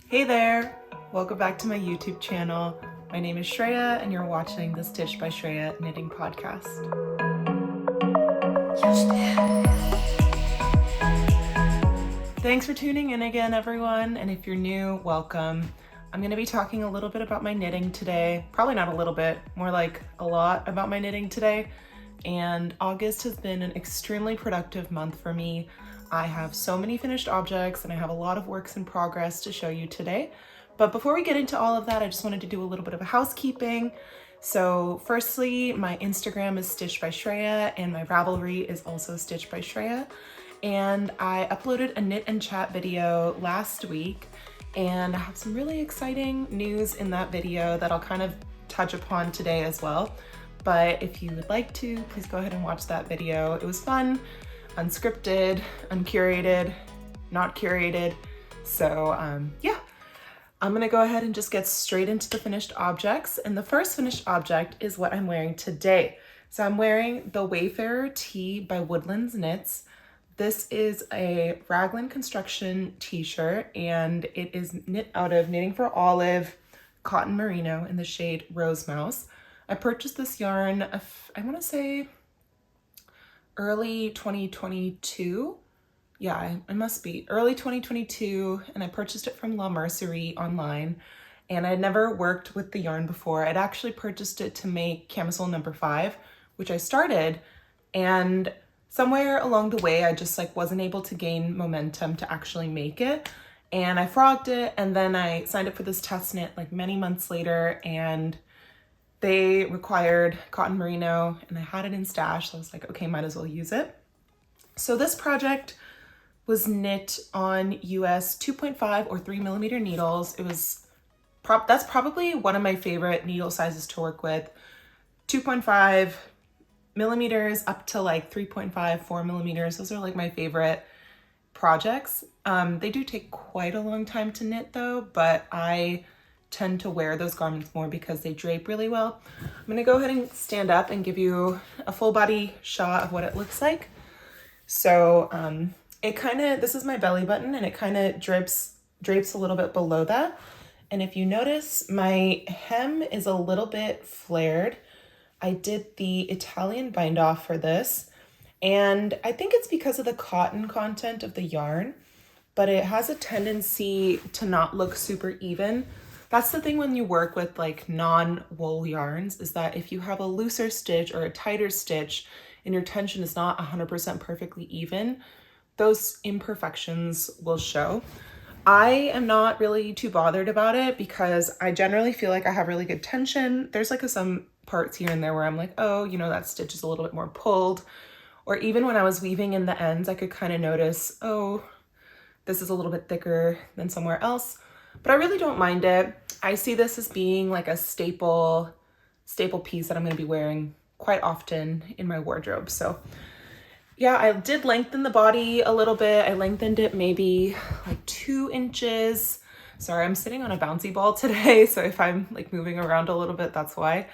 Hey there! Welcome back to my YouTube channel. My name is Shreya and you're watching the Stitch by Shreya knitting podcast. Thanks for tuning in again, everyone. And if you're new, welcome. I'm going to be talking a little bit about my knitting today. Probably not a little bit, more like a lot about my knitting today. And August has been an extremely productive month for me. I have so many finished objects and I have a lot of works in progress to show you today. But before we get into all of that, I just wanted to do a little bit of a housekeeping. So firstly, my Instagram is Stitch by Shreya and my Ravelry is also Stitch by Shreya. And I uploaded a knit and chat video last week and I have some really exciting news in that video that I'll kind of touch upon today as well. But if you would like to, please go ahead and watch that video. It was fun. Unscripted, uncurated, not curated. So yeah, I'm gonna go ahead and just get straight into the finished objects. And the first finished object is what I'm wearing today. So I'm wearing the Wayfarer tee by Woodlands Knits. This is a Raglan construction t-shirt and it is knit out of Knitting for Olive cotton merino in the shade Rose Mouse. I purchased this yarn, I wanna say, early 2022. Yeah, it must be early 2022. And I purchased it from La Mercerie online. And I'd never worked with the yarn before. I'd actually purchased it to make camisole number 5, which I started. And somewhere along the way, I just wasn't able to gain momentum to actually make it. And I frogged it. And then I signed up for this test knit many months later. And they required cotton merino and I had it in stash. So I was like, okay, might as well use it. So this project was knit on US 2.5 or 3 millimeter needles. It was, that's probably one of my favorite needle sizes to work with. 2.5 millimeters up to 3.5, 4 millimeters. Those are my favorite projects. They do take quite a long time to knit though, but I tend to wear those garments more because they drape really well. I'm gonna go ahead and stand up and give you a full body shot of what it looks like. So this is my belly button and it kind of drapes a little bit below that. And if you notice, my hem is a little bit flared. I did the Italian bind off for this. And I think it's because of the cotton content of the yarn, but it has a tendency to not look super even. That's the thing when you work with non-wool yarns, is that if you have a looser stitch or a tighter stitch and your tension is not 100% perfectly even, those imperfections will show. I am not really too bothered about it because I generally feel like I have really good tension. There's some parts here and there where I'm like, oh, that stitch is a little bit more pulled. Or even when I was weaving in the ends, I could kind of notice, oh, this is a little bit thicker than somewhere else. But I really don't mind it. I see this as being a staple piece that I'm going to be wearing quite often in my wardrobe. So yeah, I did lengthen the body a little bit. I lengthened it maybe 2 inches. Sorry, I'm sitting on a bouncy ball today. So if I'm moving around a little bit, that's why.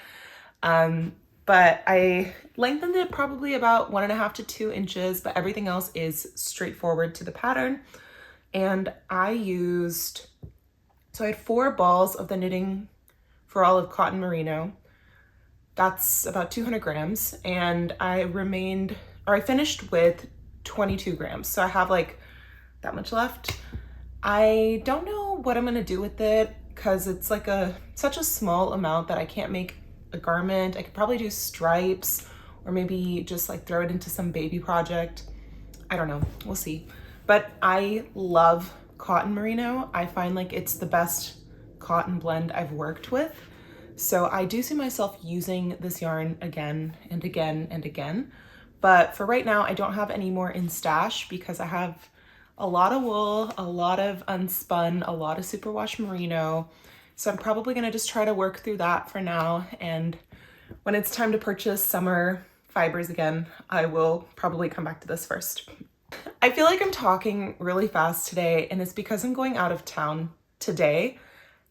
But I lengthened it probably about 1.5 to 2 inches, but everything else is straightforward to the pattern. And I had 4 balls of the Knitting for Olive cotton merino. That's about 200 grams. And I finished with 22 grams. So I have that much left. I don't know what I'm gonna do with it because it's such a small amount that I can't make a garment. I could probably do stripes or maybe just throw it into some baby project. I don't know, we'll see. But I love cotton merino. I find it's the best cotton blend I've worked with. So I do see myself using this yarn again and again and again. But for right now, I don't have any more in stash because I have a lot of wool, a lot of unspun, a lot of superwash merino. So I'm probably gonna just try to work through that for now. And when it's time to purchase summer fibers again, I will probably come back to this first. I feel like I'm talking really fast today and it's because I'm going out of town today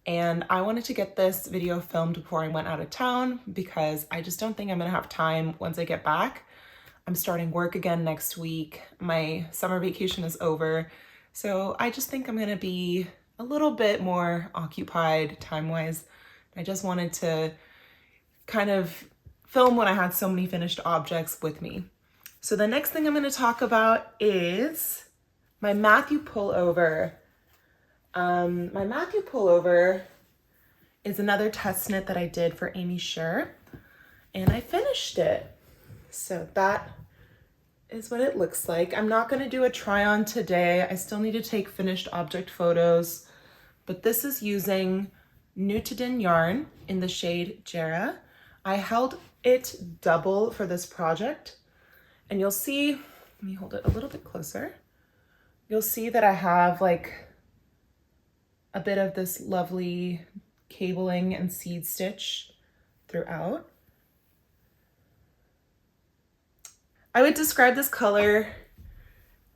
and I wanted to get this video filmed before I went out of town because I just don't think I'm gonna have time once I get back. I'm starting work again next week. My summer vacation is over. So I just think I'm gonna be a little bit more occupied time-wise. I just wanted to kind of film when I had so many finished objects with me. So the next thing I'm going to talk about is my Matthew pullover. My Matthew pullover is another test knit that I did for Aimee Sher, and I finished it. So that is what it looks like. I'm not going to do a try on today. I still need to take finished object photos, but this is using Nutidin yarn in the shade Jera. I held it double for this project, and you'll see, let me hold it a little bit closer. You'll see that I have like a bit of this lovely cabling and seed stitch throughout. I would describe this color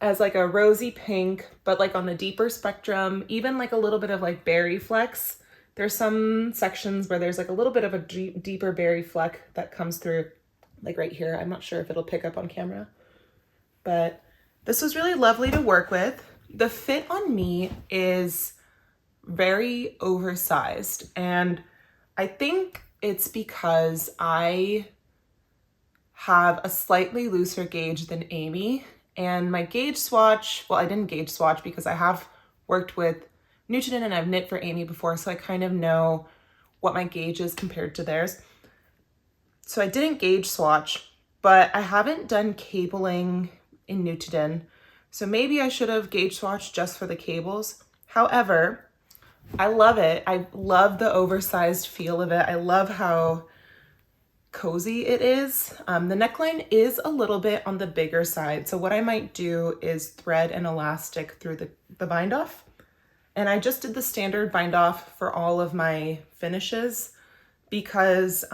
as like a rosy pink, but like on the deeper spectrum, even like a little bit of like berry flecks. There's some sections where there's like a little bit of a deeper berry fleck that comes through, like right here. I'm not sure if it'll pick up on camera, but this was really lovely to work with. The fit on me is very oversized, and I think it's because I have a slightly looser gauge than Aimee, and my gauge swatch, well, I didn't gauge swatch because I have worked with Nutidin and I've knit for Aimee before, so I kind of know what my gauge is compared to theirs. So I didn't gauge swatch, but I haven't done cabling in Nutidin, so maybe I should have gauge swatched just for the cables. However, I love it. I love the oversized feel of it. I love how cozy it is. The neckline is a little bit on the bigger side, so what I might do is thread an elastic through the bind off. And I just did the standard bind off for all of my finishes because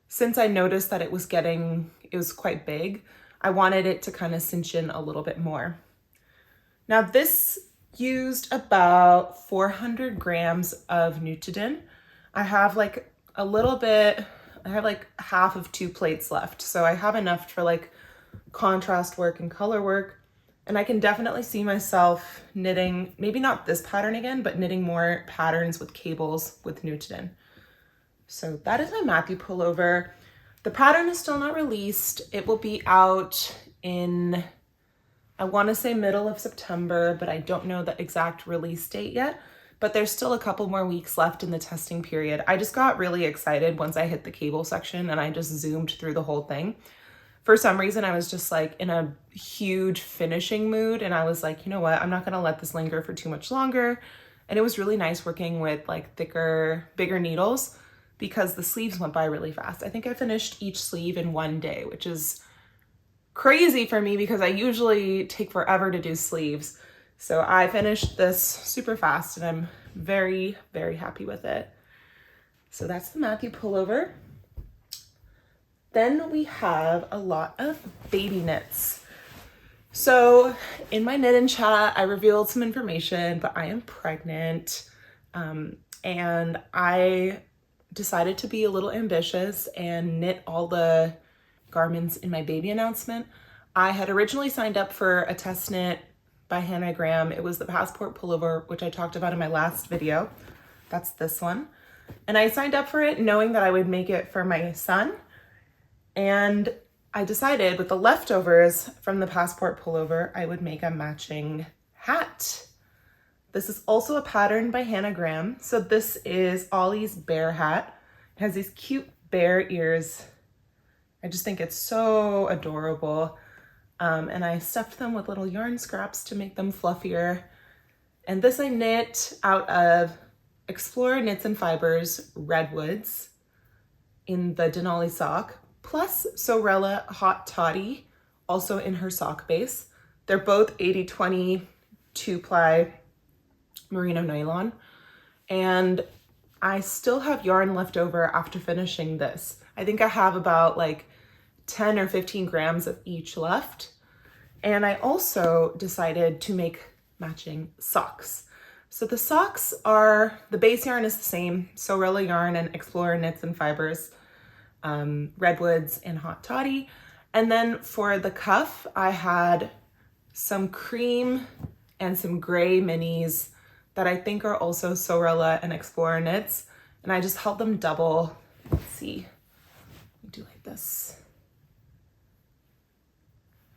since I noticed that it was quite big, I wanted it to kind of cinch in a little bit more. Now this used about 400 grams of Nutidin. I have like a little bit, I have like half of 2 plates left. So I have enough for like contrast work and color work. And I can definitely see myself knitting, maybe not this pattern again, but knitting more patterns with cables with Nutidin. So that is my Matthew pullover. The pattern is still not released. It will be out in, I want to say middle of September, but I don't know the exact release date yet. But there's still a couple more weeks left in the testing period. I just got really excited once I hit the cable section and I just zoomed through the whole thing. For some reason, I was just like in a huge finishing mood, and I was like, you know what, I'm not gonna let this linger for too much longer. And it was really nice working with like thicker, bigger needles because the sleeves went by really fast. I think I finished each sleeve in one day, which is crazy for me because I usually take forever to do sleeves. So I finished this super fast and I'm very, very happy with it. So that's the Matthew pullover. Then we have a lot of baby knits. So in my knit and chat, I revealed some information, but I am pregnant. And I decided to be a little ambitious and knit all the garments in my baby announcement. I had originally signed up for a test knit by Hannah Graham. It was the passport pullover, which I talked about in my last video. That's this one. And I signed up for it knowing that I would make it for my son. And I decided with the leftovers from the passport pullover, I would make a matching hat. This is also a pattern by Hannah Graham. So this is Ollie's bear hat. It has these cute bear ears. I just think it's so adorable. And I stuffed them with little yarn scraps to make them fluffier. And this I knit out of Explorer Knits and Fibers Redwoods in the Denali sock, plus Sorella Hot Toddy, also in her sock base. They're both 80/20 2-ply merino nylon. And I still have yarn left over after finishing this. I think I have about like 10 or 15 grams of each left. And I also decided to make matching socks. So the socks are, the base yarn is the same, Sorella yarn and Explorer Knits and Fibers, Redwoods and Hot Toddy. And then for the cuff, I had some cream and some gray minis that I think are also Sorella and Explorer knits. And I just held them double. Let's see, let me do like this.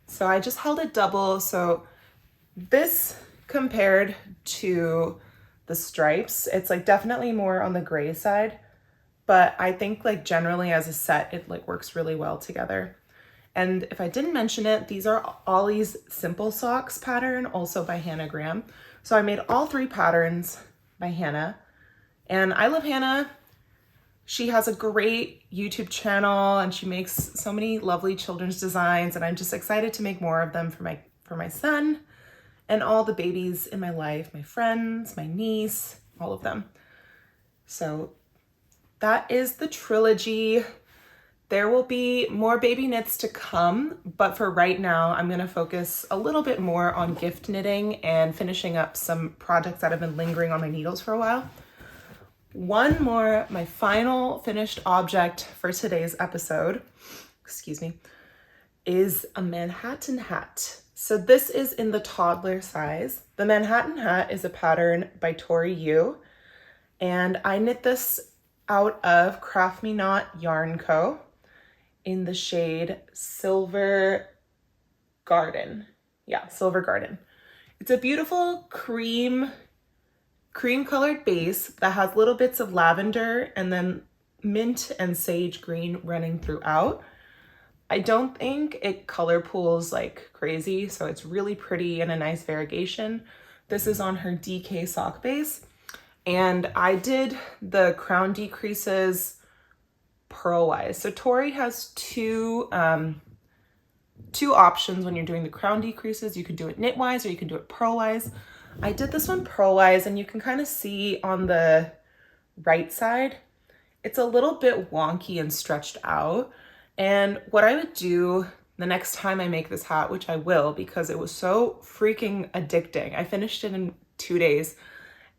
So I just held it double. So this compared to the stripes, it's like definitely more on the gray side, but I think like generally as a set, it like works really well together. And if I didn't mention it, these are Ollie's Simple Socks pattern, also by Hannah Graham. So I made all 3 patterns by Hannah, and I love Hannah. She has a great YouTube channel and she makes so many lovely children's designs, and I'm just excited to make more of them for my son and all the babies in my life, my friends, my niece, all of them. So that is the trilogy. There will be more baby knits to come, but for right now, I'm gonna focus a little bit more on gift knitting and finishing up some projects that have been lingering on my needles for a while. One more, my final finished object for today's episode, excuse me, is a Manhattan hat. So this is in the toddler size. The Manhattan hat is a pattern by Tori, and I knit this out of Craft Me Not Yarn Co. in the shade Silver Garden. Yeah, Silver Garden. It's a beautiful cream colored base that has little bits of lavender and then mint and sage green running throughout. I don't think it color pools like crazy, so it's really pretty and a nice variegation. This is on her DK sock base, and I did the crown decreases purlwise. So Tori has two options when you're doing the crown decreases. You can do it knitwise or you can do it purlwise. I did this one purlwise, and you can kind of see on the right side, it's a little bit wonky and stretched out. And what I would do the next time I make this hat, which I will because it was so freaking addicting. I finished it in 2 days.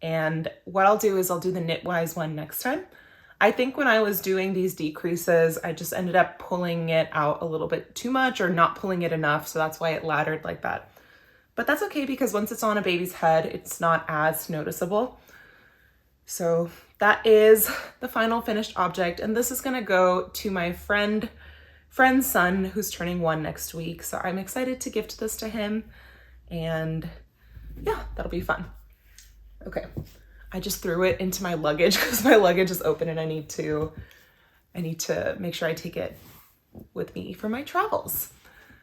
And what I'll do is I'll do the knitwise one next time. I think when I was doing these decreases, I just ended up pulling it out a little bit too much or not pulling it enough. So that's why it laddered like that. But that's okay because once it's on a baby's head, it's not as noticeable. So that is the final finished object. And this is gonna go to my friend's son who's turning 1 next week. So I'm excited to gift this to him. And yeah, that'll be fun. Okay, I just threw it into my luggage because my luggage is open and I need to make sure I take it with me for my travels.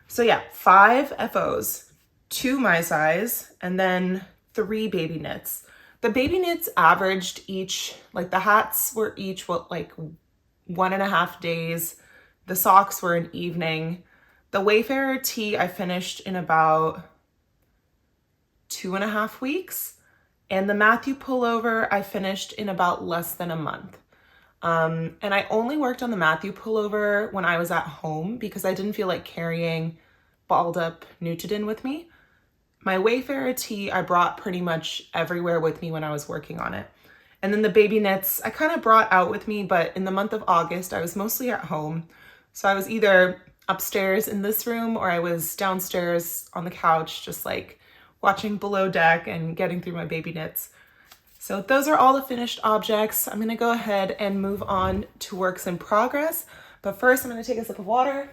So yeah, 5 FOs, 2 my size, and then 3 baby knits. The baby knits averaged each, like the hats were each like 1.5 days. The socks were an evening. The Wayfarer tee I finished in about 2.5 weeks. And the Matthew pullover I finished in about less than a month. And I only worked on the Matthew pullover when I was at home because I didn't feel like carrying balled up Nutridin with me. My Wayfarer tee I brought pretty much everywhere with me when I was working on it. And then the baby knits I kind of brought out with me, but in the month of August I was mostly at home. So I was either upstairs in this room or I was downstairs on the couch just like watching Below Deck and getting through my baby knits. So those are all the finished objects. I'm gonna go ahead and move on to works in progress. But first I'm gonna take a sip of water.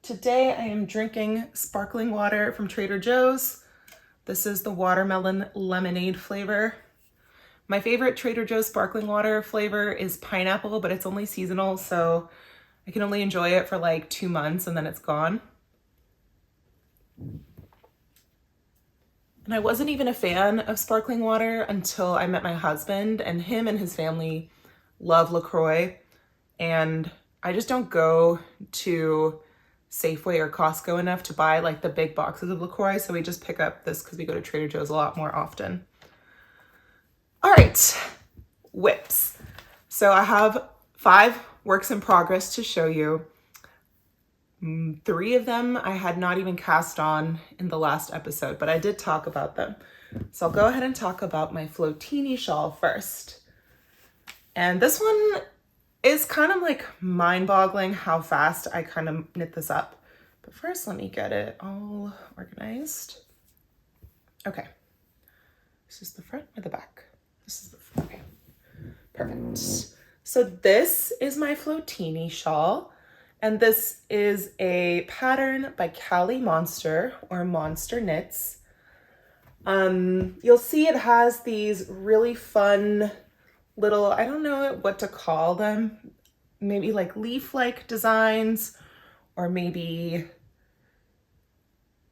Today I am drinking sparkling water from Trader Joe's. This is the watermelon lemonade flavor. My favorite Trader Joe's sparkling water flavor is pineapple, but it's only seasonal, so I can only enjoy it for like 2 months and then it's gone. And I wasn't even a fan of sparkling water until I met my husband, and him and his family love LaCroix. And I just don't go to Safeway or Costco enough to buy like the big boxes of LaCroix. So we just pick up this because we go to Trader Joe's a lot more often. All right, whips. So I have 5 works in progress to show you. 3 of them I had not even cast on in the last episode, but I did talk about them. So I'll go ahead and talk about my Floatini shawl first. And this one is kind of like mind-boggling how fast I kind of knit this up. But first, let me get it all organized. Okay. This is the front or the back? This is the front. Okay, perfect. So this is my Floatini shawl, and this is a pattern by Cali Monster or Monster Knits. You'll see it has these really fun little, I don't know what to call them, maybe like leaf-like designs, or maybe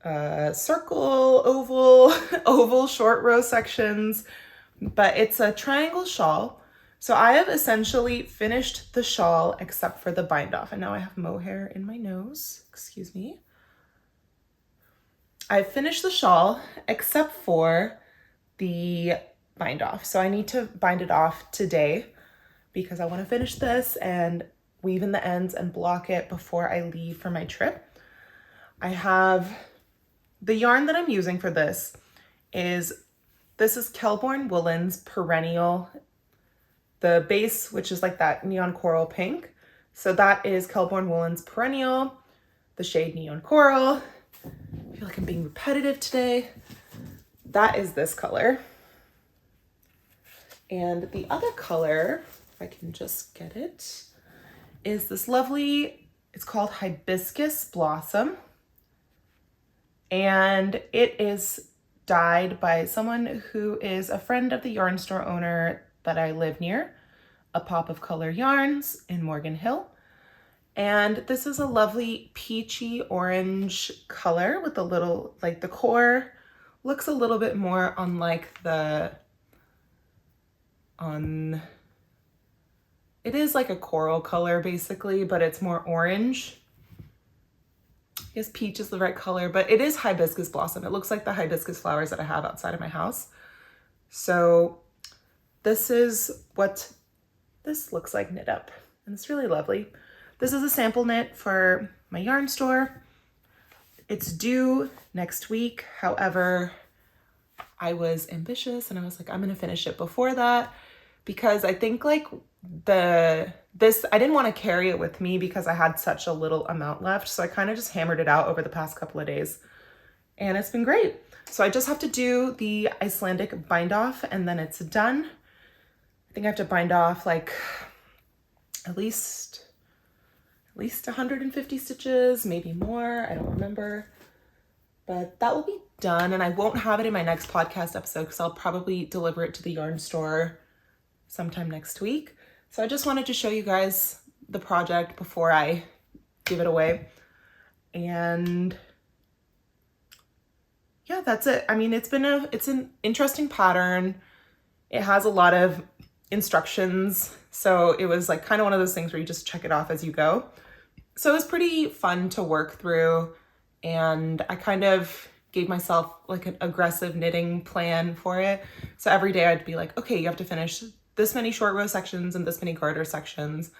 circle, oval, oval short row sections, but it's a triangle shawl. So I have essentially finished the shawl except for the bind off, and now I have mohair in my nose, excuse me. I've finished the shawl except for the bind off. So I need to bind it off today because I want to finish this and weave in the ends and block it before I leave for my trip. I have the yarn that I'm using for this is Kelborn Woolens Perennial. The base, which is like that neon coral pink. So that is Kelborn Woolens Perennial, the shade Neon Coral. I feel like I'm being repetitive today. That is this color. And the other color, if I can just get it, is this lovely, it's called Hibiscus Blossom. And it is dyed by someone who is a friend of the yarn store owner that I live near, A Pop of Color Yarns in Morgan Hill. And this is a lovely peachy orange color with a little, like the core looks a little bit more unlike it is like a coral color basically, but it's more orange. Yes, peach is the right color, but it is hibiscus blossom. It looks like the hibiscus flowers that I have outside of my house. So this is what this looks like knit up, and it's really lovely. This is a sample knit for my yarn store. It's due next week. However, I was ambitious and I was like, I'm gonna finish it before that because I think like I didn't want to carry it with me because I had such a little amount left. So I kind of just hammered it out over the past couple of days and it's been great. So I just have to do the Icelandic bind off and then it's done. I think I have to bind off like at least 150 stitches, maybe more. I don't remember, but that will be done. And I won't have it in my next podcast episode because I'll probably deliver it to the yarn store sometime next week. So I just wanted to show you guys the project before I give it away. And yeah, that's it. I mean, it's an interesting pattern. It has a lot of instructions. So it was like kind of one of those things where you just check it off as you go. So it was pretty fun to work through. And I kind of gave myself like an aggressive knitting plan for it. So every day I'd be like, okay, you have to finish this many short row sections and this many garter sections.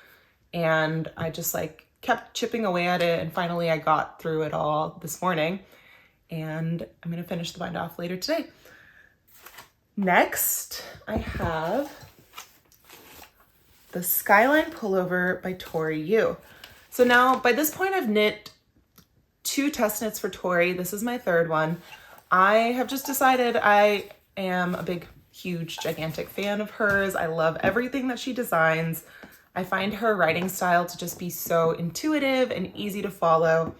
And I just like kept chipping away at it. And finally I got through it all this morning and I'm going to finish the bind off later today. Next, I have the Skyline Pullover by Tori. So now by this point I've knit 2 test knits for Tori. This is my 3rd one. I have just decided I am a big, huge, gigantic fan of hers. I love everything that she designs. I find her writing style to just be so intuitive and easy to follow.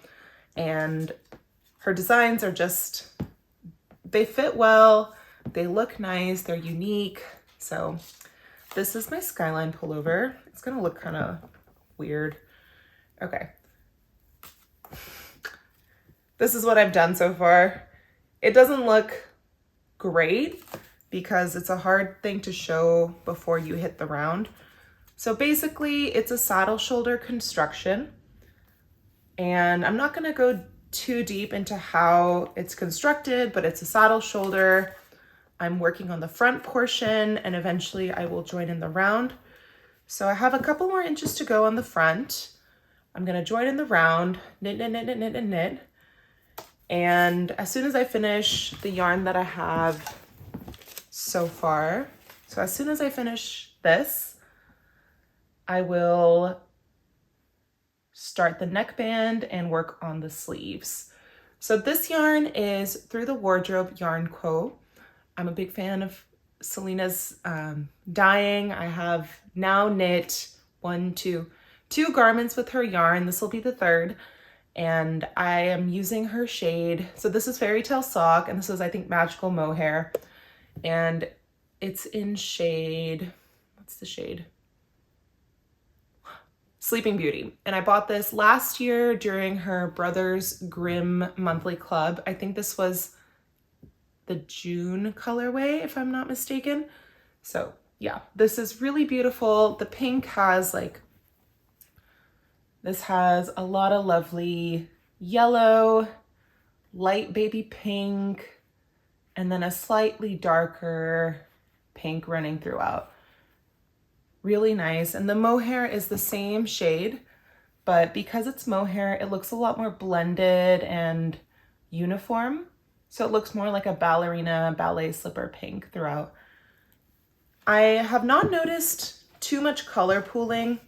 And her designs are just, they fit well. They look nice. They're unique. So this is my Skyline pullover. It's going to look kind of weird. Okay. This is what I've done so far. It doesn't look great because it's a hard thing to show before you hit the round. So basically it's a saddle shoulder construction and I'm not gonna go too deep into how it's constructed, but it's a saddle shoulder. I'm working on the front portion and eventually I will join in the round. So I have a couple more inches to go on the front. I'm gonna join in the round, knit, knit, knit, knit, knit, knit, knit. And as soon as I finish the yarn that I have so far, so as soon as I finish this, I will start the neckband and work on the sleeves. So this yarn is Through the Wardrobe Yarn Co. I'm a big fan of Selena's dyeing. I have now knit two garments with her yarn. This will be the third. And I am using her shade. So this is Fairy Tale Sock, and this is, I think, Magical Mohair. And it's in shade, what's the shade? Sleeping Beauty. And I bought this last year during her Brothers Grimm monthly club. I think this was the June colorway, if I'm not mistaken. So yeah, this is really beautiful. The pink has this has a lot of lovely yellow, light baby pink, and then a slightly darker pink running throughout. Really nice. And the mohair is the same shade, but because it's mohair, it looks a lot more blended and uniform. So it looks more like a ballerina ballet slipper pink throughout. I have not noticed too much color pooling.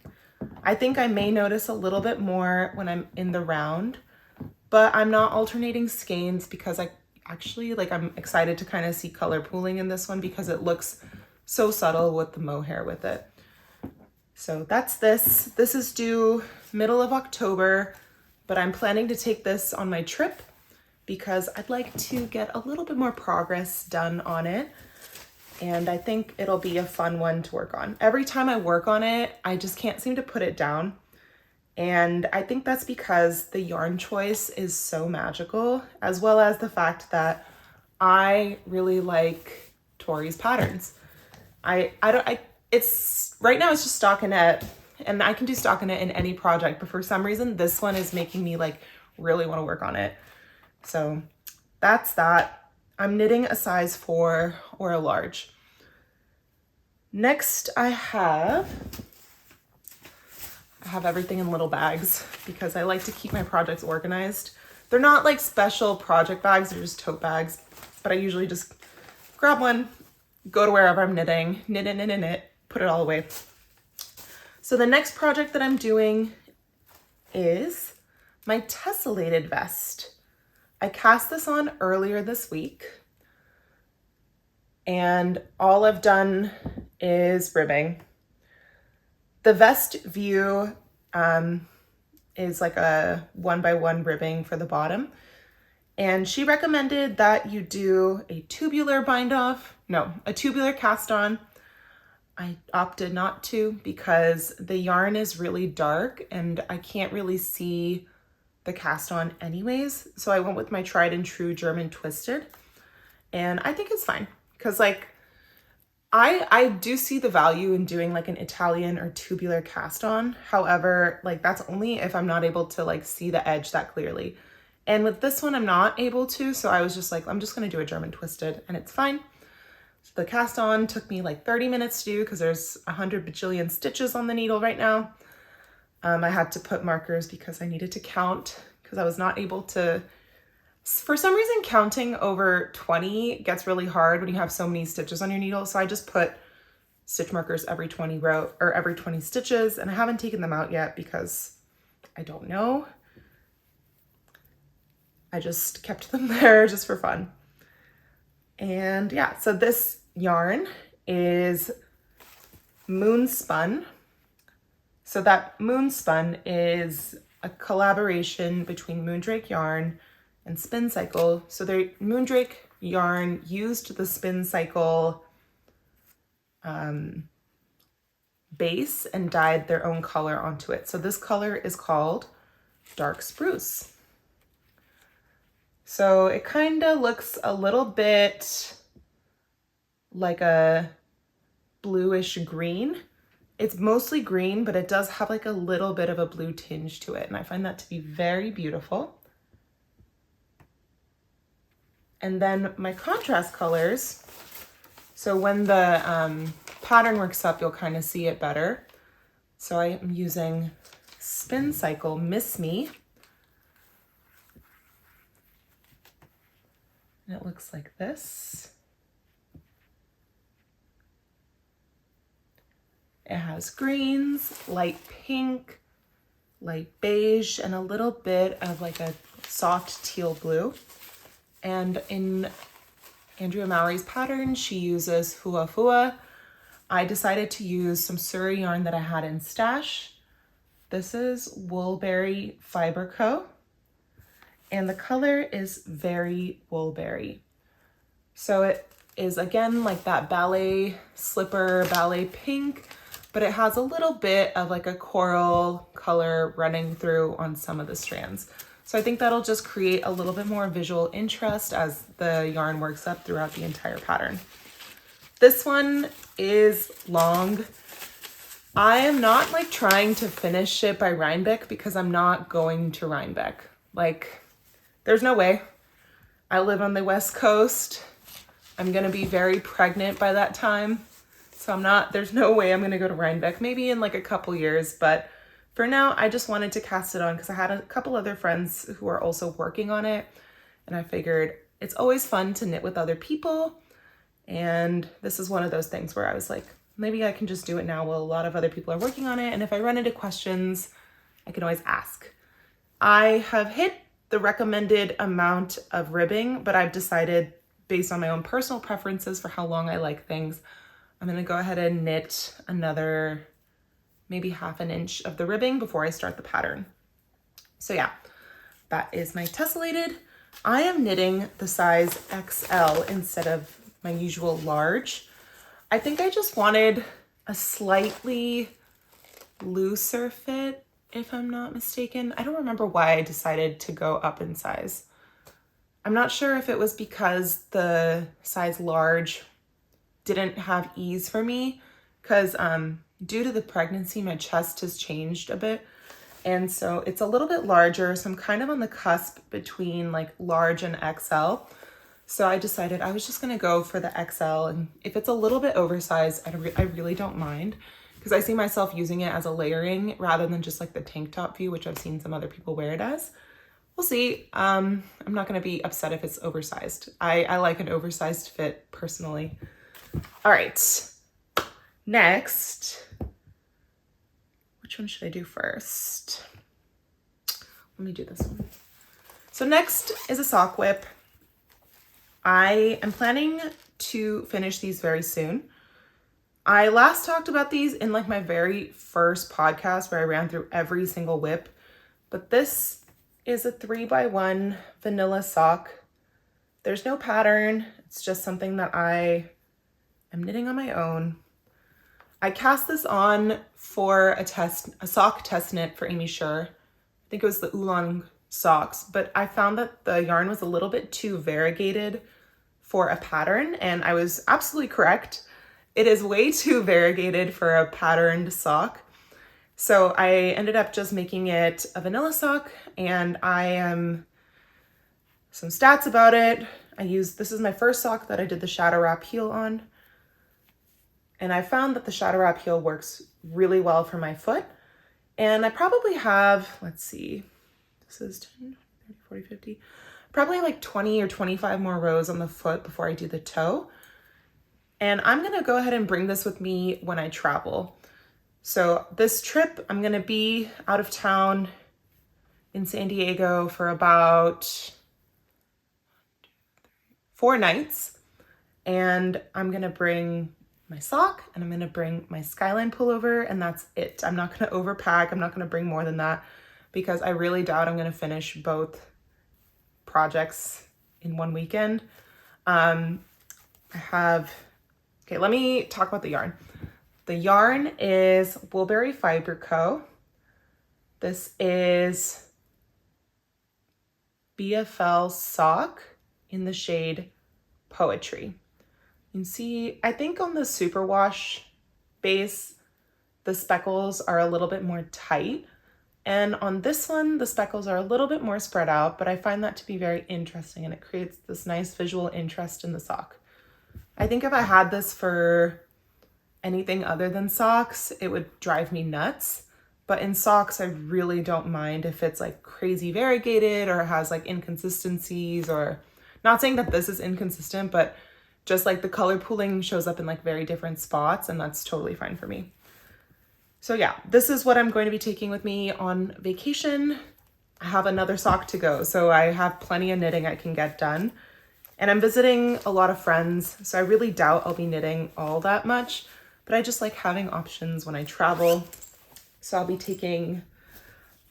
I think I may notice a little bit more when I'm in the round, but I'm not alternating skeins because I'm excited to kind of see color pooling in this one because it looks so subtle with the mohair with it. So that's this. This is due middle of October, but I'm planning to take this on my trip because I'd like to get a little bit more progress done on it. And I think it'll be a fun one to work on. Every time I work on it, I just can't seem to put it down. And I think that's because the yarn choice is so magical, as well as the fact that I really like Tori's patterns. It's right now it's just stockinette, and I can do stockinette in any project, but for some reason this one is making me really want to work on it. So that's that. I'm knitting a size 4 or a large. Next I have everything in little bags because I like to keep my projects organized. They're not like special project bags, they're just tote bags, but I usually just grab one, go to wherever I'm knitting, knit, put it all away. So the next project that I'm doing is my Tessellated vest. I cast this on earlier this week, and all I've done is ribbing. The vest view is like a 1x1 ribbing for the bottom, and she recommended that you do a tubular cast on. I opted not to because the yarn is really dark and I can't really see the cast on anyways. So I went with my tried and true German twisted, and I think it's fine because I do see the value in doing like an Italian or tubular cast on. However, that's only if I'm not able to see the edge that clearly. And with this one, I'm not able to. So I was just I'm just going to do a German twisted and it's fine. So the cast on took me 30 minutes to do because there's 100 bajillion stitches on the needle right now. I had to put markers because I needed to count because I was not able to. For some reason, counting over 20 gets really hard when you have so many stitches on your needle. So I just put stitch markers every 20 row or every 20 stitches, and I haven't taken them out yet because I don't know. I just kept them there just for fun. And yeah, so this yarn is Moonspun. So that Moonspun is a collaboration between Moondrake yarn and Spin Cycle. So the Moondrake yarn used the Spin Cycle base and dyed their own color onto it. So this color is called Dark Spruce. So it kind of looks a little bit like a bluish green. It's mostly green, but it does have a little bit of a blue tinge to it. And I find that to be very beautiful. And then my contrast colors. So when the pattern works up, you'll kind of see it better. So I am using Spin Cycle Miss Me. And it looks like this. It has greens, light pink, light beige, and a little bit of a soft teal blue. And in Andrea Mowry's pattern. She uses Fuwa. I decided to use some Surrey yarn that I had in stash. This is Woolberry Fiber Co. And the color is Very Woolberry. So it is again like that ballet slipper, ballet pink, but it has a little bit of like a coral color running through on some of the strands. So I think that'll just create a little bit more visual interest as the yarn works up throughout the entire pattern. This one is long. I am not like trying to finish it by Rhinebeck because I'm not going to Rhinebeck. Like, there's no way. I live on the West Coast. I'm gonna be very pregnant by that time. So there's no way I'm gonna go to Rhinebeck, maybe in like a couple years, but for now, I just wanted to cast it on because I had a couple other friends who are also working on it. And I figured it's always fun to knit with other people. And this is one of those things where I was like, maybe I can just do it now while a lot of other people are working on it. And if I run into questions, I can always ask. I have hit the recommended amount of ribbing, but I've decided based on my own personal preferences for how long I like things, I'm gonna go ahead and knit another maybe ½ an inch of the ribbing before I start the pattern. So yeah, that is my Tessellated. I am knitting the size XL instead of my usual large. I think I just wanted a slightly looser fit, if I'm not mistaken. I don't remember why I decided to go up in size. I'm not sure if it was because the size large didn't have ease for me, because due to the pregnancy, my chest has changed a bit. And so it's a little bit larger. So I'm kind of on the cusp between like large and XL. So I decided I was just gonna go for the XL. And if it's a little bit oversized, I really don't mind, because I see myself using it as a layering rather than just like the tank top view, which I've seen some other people wear it as. We'll see. I'm not gonna be upset if it's oversized. I like an oversized fit personally. All right, next, which one should I do first? Let me do this one. So next is a sock whip. I am planning to finish these very soon. I last talked about these in like my very first podcast where I ran through every single whip, but this is a 3x1 vanilla sock. There's no pattern. It's just something that I am knitting on my own. I cast this on for a sock test knit for Aimee Sher. I think it was the Oolong socks, but I found that the yarn was a little bit too variegated for a pattern, and I was absolutely correct. It is way too variegated for a patterned sock. So I ended up just making it a vanilla sock, and some stats about it. This is my first sock that I did the shadow wrap heel on. And I found that the shadow wrap heel works really well for my foot. And I probably have, let's see, this is 10, 30, 40, 50, probably like 20 or 25 more rows on the foot before I do the toe. And I'm gonna go ahead and bring this with me when I travel. So this trip, I'm gonna be out of town in San Diego for about 4 nights. And I'm gonna bring my sock and I'm gonna bring my Skyline pullover, and that's it. I'm not gonna overpack. I'm not gonna bring more than that because I really doubt I'm gonna finish both projects in one weekend. Okay, let me talk about the yarn. The yarn is Woolberry Fiber Co. This is BFL sock in the shade Poetry. You can see, I think on the superwash base, the speckles are a little bit more tight. And on this one, the speckles are a little bit more spread out, but I find that to be very interesting and it creates this nice visual interest in the sock. I think if I had this for anything other than socks, it would drive me nuts. But in socks, I really don't mind if it's like crazy variegated or has like inconsistencies, or not saying that this is inconsistent, but just like the color pooling shows up in like very different spots, and that's totally fine for me. So yeah, this is what I'm going to be taking with me on vacation. I have another sock to go, so I have plenty of knitting I can get done. And I'm visiting a lot of friends, so I really doubt I'll be knitting all that much, but I just like having options when I travel. So I'll be taking,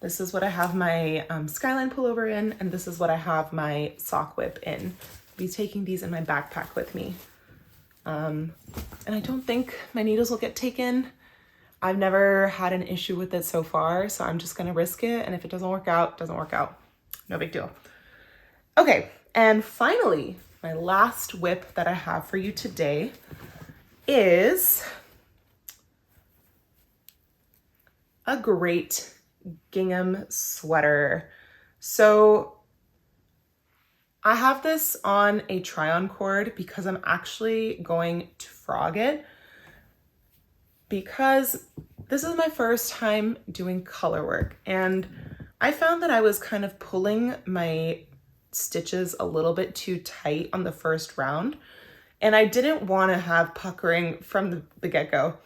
this is what I have my Skyline pullover in, and this is what I have my sock whip in. I'll be taking these in my backpack with me. And I don't think my needles will get taken. I've never had an issue with it so far, so I'm just gonna risk it, and if it doesn't work out, it doesn't work out. No big deal. Okay, and finally, my last whip that I have for you today is a great gingham sweater. So I have this on a try-on cord because I'm actually going to frog it, because this is my first time doing color work, and I found that I was kind of pulling my stitches a little bit too tight on the first round, and I didn't want to have puckering from the get-go.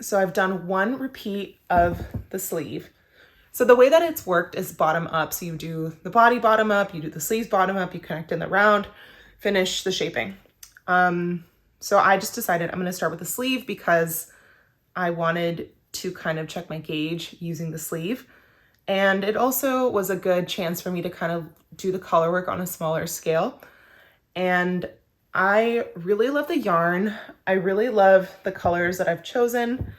So I've done one repeat of the sleeve. So the way that it's worked is bottom up. So you do the body bottom up, you do the sleeves bottom up, you connect in the round, finish the shaping. So I just decided I'm going to start with the sleeve because I wanted to kind of check my gauge using the sleeve. And it also was a good chance for me to kind of do the color work on a smaller scale. And I really love the yarn. I really love the colors that I've chosen.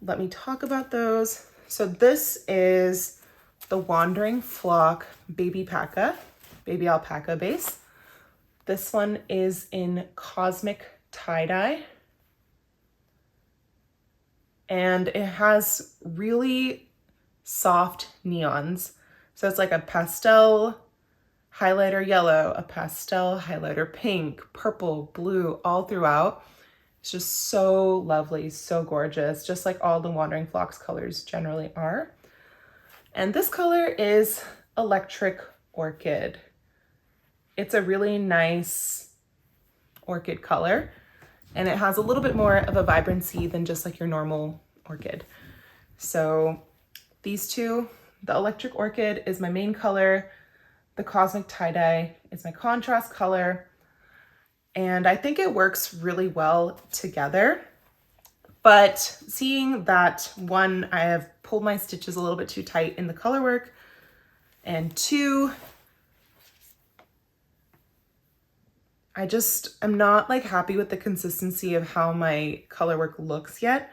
Let me talk about those. So this is the Wandering Flock baby alpaca base. This one is in Cosmic Tie-Dye. And it has really soft neons. So it's like a pastel highlighter yellow, a pastel highlighter pink, purple, blue, all throughout. It's just so lovely, so gorgeous, just like all the Wandering Flocks colors generally are. And this color is Electric Orchid. It's a really nice orchid color, and it has a little bit more of a vibrancy than just like your normal orchid. So these two, the Electric Orchid is my main color. The Cosmic Tie-Dye is my contrast color. And I think it works really well together. But seeing that, one, I have pulled my stitches a little bit too tight in the color work, and two, I just am not like happy with the consistency of how my color work looks yet.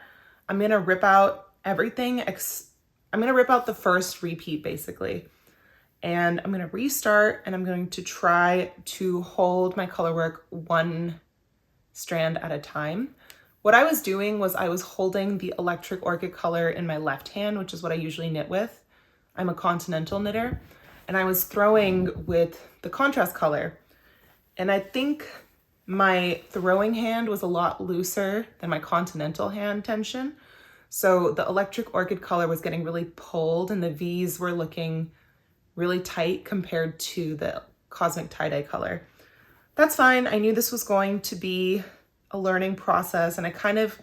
I'm gonna rip out everything. I'm gonna rip out the first repeat basically. And I'm gonna restart, and I'm going to try to hold my color work one strand at a time. What I was doing was I was holding the Electric Orchid color in my left hand, which is what I usually knit with. I'm a continental knitter, and I was throwing with the contrast color. And I think my throwing hand was a lot looser than my continental hand tension. So the Electric Orchid color was getting really pulled, and the V's were looking really tight compared to the Cosmic Tie-Dye color. That's fine. I knew this was going to be a learning process, and I kind of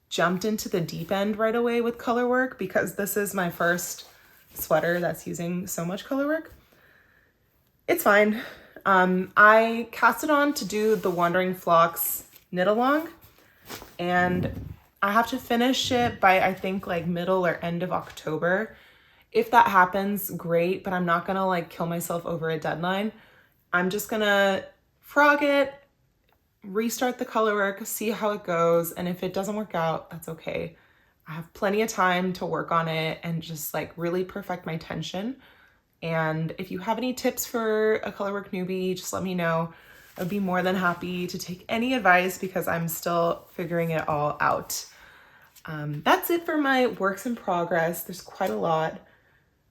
jumped into the deep end right away with color work because this is my first sweater that's using so much color work. It's fine. I cast it on to do the Wandering Flocks knit along, and I have to finish it by I think like middle or end of October. If that happens, great, but I'm not gonna like kill myself over a deadline. I'm just gonna frog it, restart the color work, see how it goes, and if it doesn't work out, that's okay. I have plenty of time to work on it and just like really perfect my tension. And if you have any tips for a color work newbie, just let me know. I'd be more than happy to take any advice because I'm still figuring it all out. That's it for my works in progress. There's quite a lot.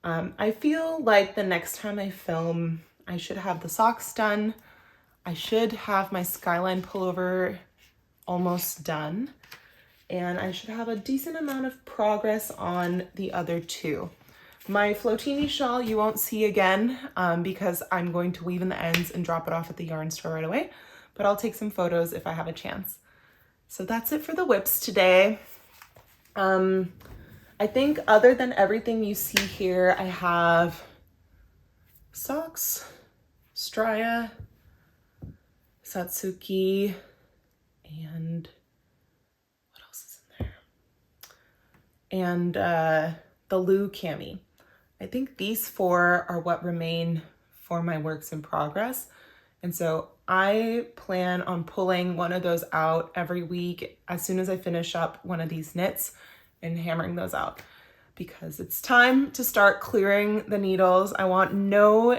I feel like the next time I film, I should have the socks done. I should have my Skyline pullover almost done. And I should have a decent amount of progress on the other two. My Floatini shawl you won't see again because I'm going to weave in the ends and drop it off at the yarn store right away. But I'll take some photos if I have a chance. So that's it for the whips today. I think other than everything you see here, I have socks, Shreya, Satsuki, and what else is in there? And the Lou cami. I think these 4 are what remain for my works in progress. And so I plan on pulling one of those out every week as soon as I finish up one of these knits and hammering those out, because it's time to start clearing the needles. I want no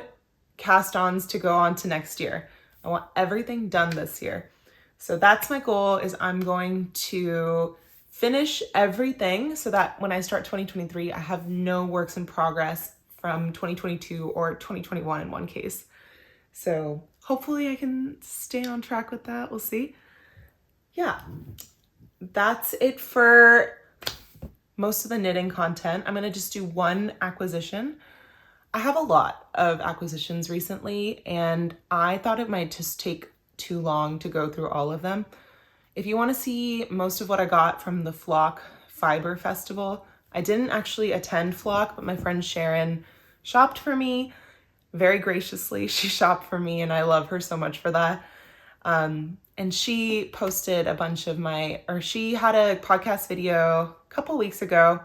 cast-ons to go on to next year. I want everything done this year. So that's my goal, is I'm going to finish everything so that when I start 2023, I have no works in progress from 2022 or 2021 in one case. So hopefully I can stay on track with that. We'll see. Yeah, that's it for most of the knitting content. I'm going to just do one acquisition. I have a lot of acquisitions recently, and I thought it might just take too long to go through all of them. If you want to see most of what I got from the Flock Fiber Festival, I didn't actually attend Flock, but my friend Sharon shopped for me very graciously. She shopped for me, and I love her so much for that. And she posted a bunch of she had a podcast video a couple weeks ago,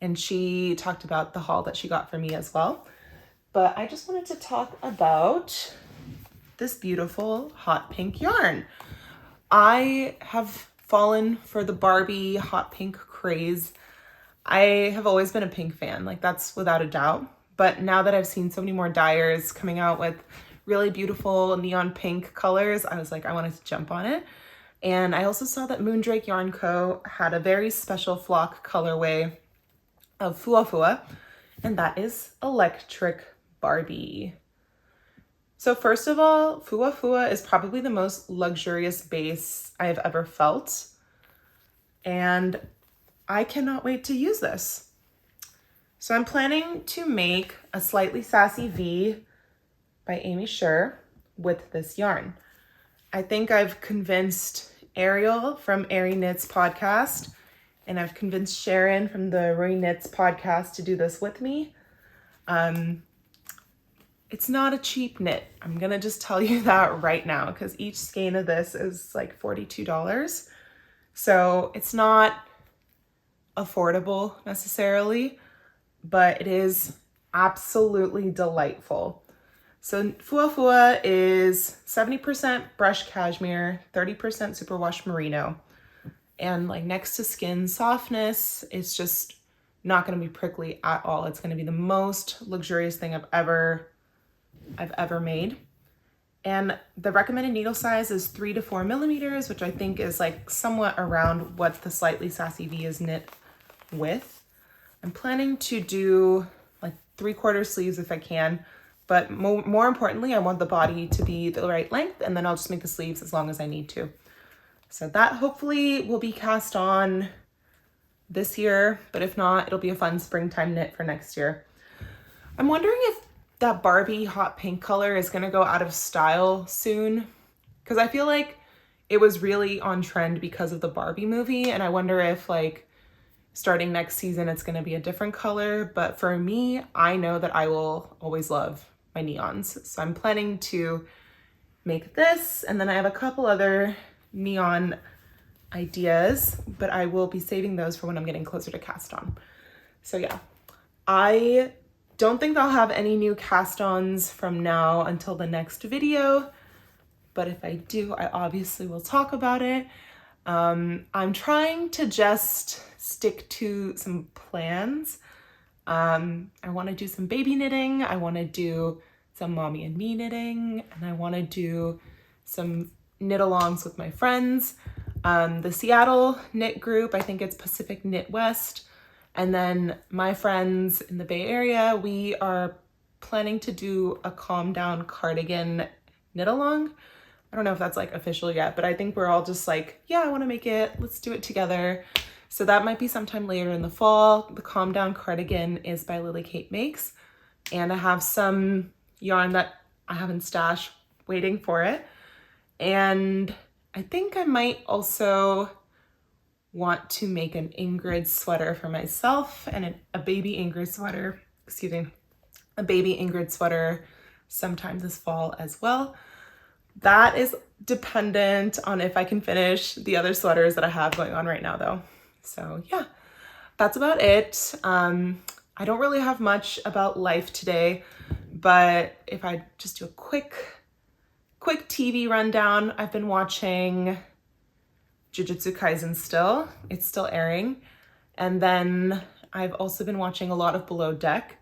and she talked about the haul that she got for me as well. But I just wanted to talk about this beautiful hot pink yarn. I have fallen for the Barbie hot pink craze. I have always been a pink fan, like that's without a doubt. But now that I've seen so many more dyers coming out with really beautiful neon pink colors, I was like, I wanted to jump on it. And I also saw that Moondrake Yarn Co. had a very special Flock colorway of Fuwa, and that is Electric Barbie. So first of all, Fuwa is probably the most luxurious base I have ever felt, and I cannot wait to use this. So I'm planning to make a Slightly Sassy V by Aimee Sher with this yarn. I think I've convinced Ariel from Airy Knits podcast, and I've convinced Sharon from the Roy Knits podcast to do this with me. It's not a cheap knit. I'm gonna just tell you that right now, because each skein of this is like $42. So it's not affordable necessarily, but it is absolutely delightful. So Fuwa is 70% brushed cashmere, 30% superwash merino. And like next to skin softness, it's just not gonna be prickly at all. It's gonna be the most luxurious thing I've ever made. And the recommended needle size is 3 to 4 millimeters, which I think is like somewhat around what the Slightly Sassy V is knit with. I'm planning to do like 3/4 sleeves if I can, but more importantly, I want the body to be the right length, and then I'll just make the sleeves as long as I need to. So that hopefully will be cast on this year, but if not, it'll be a fun springtime knit for next year. I'm wondering if that Barbie hot pink color is gonna go out of style soon, because I feel like it was really on trend because of the Barbie movie, and I wonder if like starting next season it's gonna be a different color. But for me, I know that I will always love my neons, so I'm planning to make this, and then I have a couple other neon ideas, but I will be saving those for when I'm getting closer to cast on. So yeah, I don't think I'll have any new cast-ons from now until the next video, but if I do, I obviously will talk about it. I'm trying to just stick to some plans. I want to do some baby knitting, I want to do some mommy and me knitting, and I want to do some knit-alongs with my friends. The Seattle knit group, I think it's Pacific Knit West. And then my friends in the Bay Area, we are planning to do a Calm Down cardigan knit along. I don't know if that's like official yet, but I think we're all just like, yeah, I want to make it. Let's do it together. So that might be sometime later in the fall. The Calm Down cardigan is by Lily Kate Makes. And I have some yarn that I have in stash waiting for it. And I think I might also want to make an Ingrid sweater for myself, and a baby Ingrid sweater, a baby Ingrid sweater sometime this fall as well. That is dependent on if I can finish the other sweaters that I have going on right now though. So yeah, that's about it. I don't really have much about life today, but if I just do a quick TV rundown, I've been watching Jujutsu Kaisen still. It's still airing. And then I've also been watching a lot of Below Deck.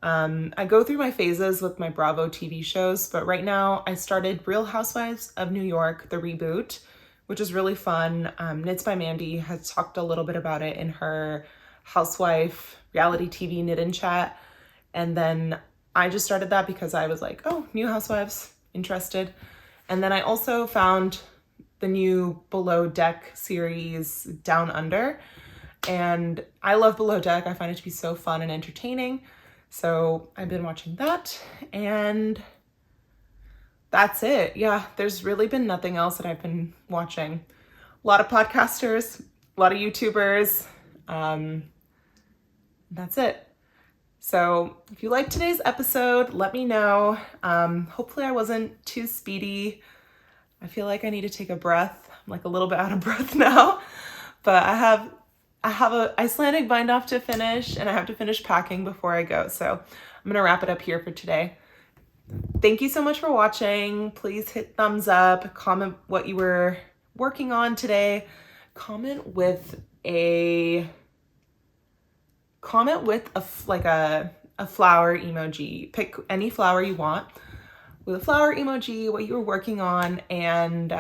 I go through my phases with my Bravo TV shows, but right now I started Real Housewives of New York, the reboot, which is really fun. Knits by Mandy has talked a little bit about it in her housewife reality TV knit and chat. And then I just started that because I was like, oh, new housewives, interested. And then I also found the new Below Deck series, Down Under. And I love Below Deck. I find it to be so fun and entertaining. So I've been watching that, and that's it. Yeah, there's really been nothing else that I've been watching. A lot of podcasters, a lot of YouTubers. That's it. So if you liked today's episode, let me know. Hopefully I wasn't too speedy. I feel like I need to take a breath. I'm like a little bit out of breath now, but I have a Icelandic bind off to finish, and I have to finish packing before I go. So I'm gonna wrap it up here for today. Thank you so much for watching. Please hit thumbs up, comment what you were working on today. Comment with a flower emoji. Pick any flower you want with a flower emoji, what you were working on, and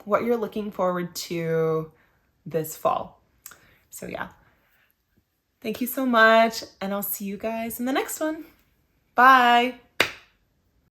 what you're looking forward to this fall. So yeah, thank you so much, and I'll see you guys in the next one. Bye.